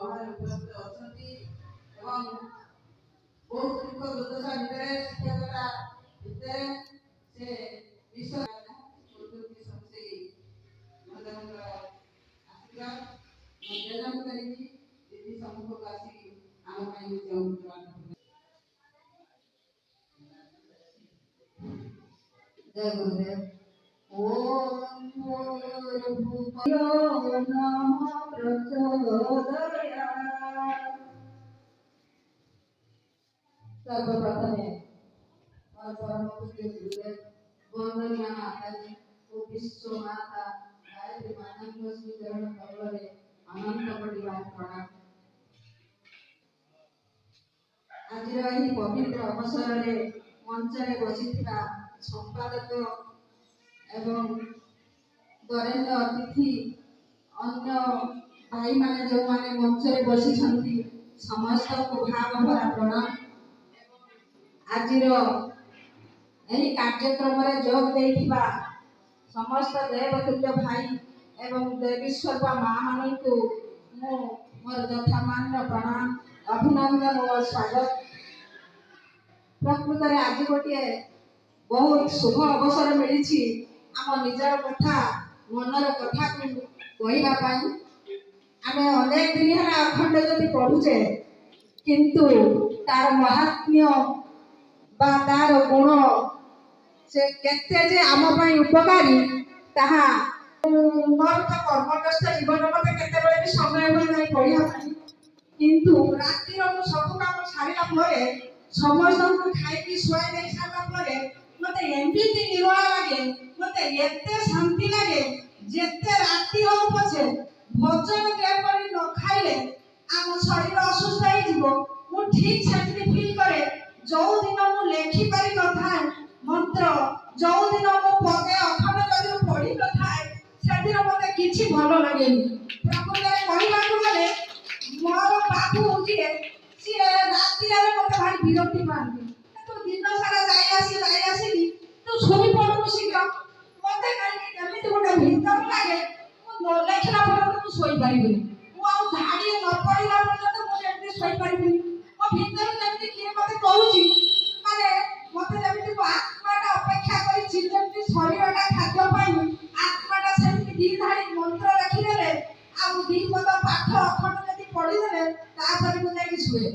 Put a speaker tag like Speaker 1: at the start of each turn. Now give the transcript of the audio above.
Speaker 1: ବାହାରେ ଉପସ୍ଥିତ ଅଛନ୍ତି ଏବଂ ବହୁତ ଦୁଃଖ ଦୁର୍ଦଶା ଭିତରେ ଶିକ୍ଷକତା ଭିତରେ ସେ ବିଶ୍ୱ ସେଇ ଭଗବାନଙ୍କର ଆଶୀର୍ବାଦ ନିବେଦନ କରିକି ଦିଦି ସମ୍ମୁଖକୁ ଆସିକି ଆମ ପାଇଁ जय गुरुदेव। ओम भूर्भुवः नमः प्रचोदयात्। सर्वप्रथमे परम पूज्य गुरुदेव वंदनीय माताजी ओ विश्व माता गायत्री माताଙ୍କ ଶ୍ରୀ ଚରଣ କମଳରେ ଅନନ୍ତ କୋଟି ପ୍ରଣାମ। ଆଜିର ଏହି ପବିତ୍ର ଅବସରରେ ମଞ୍ଚରେ ବସିଥିବା ସମ୍ପାଦକ ଏବଂ ବରେଣ୍ୟ ଅତିଥି ଅନ୍ୟ ଭାଇମାନେ ଯେଉଁମାନେ ମଞ୍ଚରେ ବସିଛନ୍ତି ସମସ୍ତଙ୍କୁ ଭାବଭରା ପ୍ରଣାମ। ଆଜିର ଏହି କାର୍ଯ୍ୟକ୍ରମରେ ଯୋଗ ଦେଇଥିବା ସମସ୍ତ ଦେବତୁଲ୍ୟ ଭାଇ ଏବଂ ଦେବୀଶ୍ୱର ମା ମାନଙ୍କୁ ମୁଁ ମୋର ଯଥାମାନ୍ୟ ପ୍ରଣାମ ଅଭିନନ୍ଦନ ଓ ସ୍ୱାଗତ। ପ୍ରକୃତରେ ଆଜି ଗୋଟିଏ ବହୁତ ଶୁଭ ଅବସର ମିଳିଛି ଆମ ନିଜର କଥା ମନର କଥାକୁ କହିବା ପାଇଁ। ଆମେ ଅନେକ ଦିନ ହେଲା ଅଖଣ୍ଡ ଜ୍ୟୋତି ପଢୁଛେ କିନ୍ତୁ ତାର ମହାତ୍ମ୍ୟ ବା ତାର ଗୁଣ ସେ କେତେ ଯେ ଆମ ପାଇଁ ଉପକାରୀ ତାହା ମୋର ତ କର୍ମବ୍ୟସ୍ତ ଜୀବନ ମତେ କେତେବେଳେ ବି ସମୟ ହୁଏ ନାହିଁ ପଢିବା ପାଇଁ। କିନ୍ତୁ ରାତିର ମୁଁ ସବୁ କାମ ସାରିଲା ପରେ ସମସ୍ତଙ୍କୁ ଖାଇକି ଶୁଆଇ ଦେଇ ସାରିଲା ପରେ मते एमपीटी निरोला लागे मते एते शांति लागे जेते राती हो पछे भोजन के परि न खाइले आम शरीर असुस्थ हो जीवो मु ठीक सेंति फील करे जो दिन मु लेखि पारि न थाए मंत्र जो दिन मु पगे अखंड जदि पढि न थाए से दिन मते किछि भलो लागे प्रकृତରେ କହିବାକୁ ଗଲେ मोर बाबू जे से राती रे मते भारी विरक्ति पाନ୍ତି तो दिन सारा जाई आसी तू सोई पड़ू शीघ्र मते केमिति गोटे भीतर लागे मु लेखला पर तू सोई पारिबनी मु आ धाडी न पड़िला पर्यंत मु एमति सोई पारिबनी मो भीतर जेमिति किए मते कहूची माने मते जेमिति आत्माटा अपेक्षा करी जेमिति शरीरटा खाद्य पाई आत्माटा सेमिति दी धाडी मंत्र रखि देले आ दी पद पाठ अखंड जति पढि देले ता पर मु जाई सुए।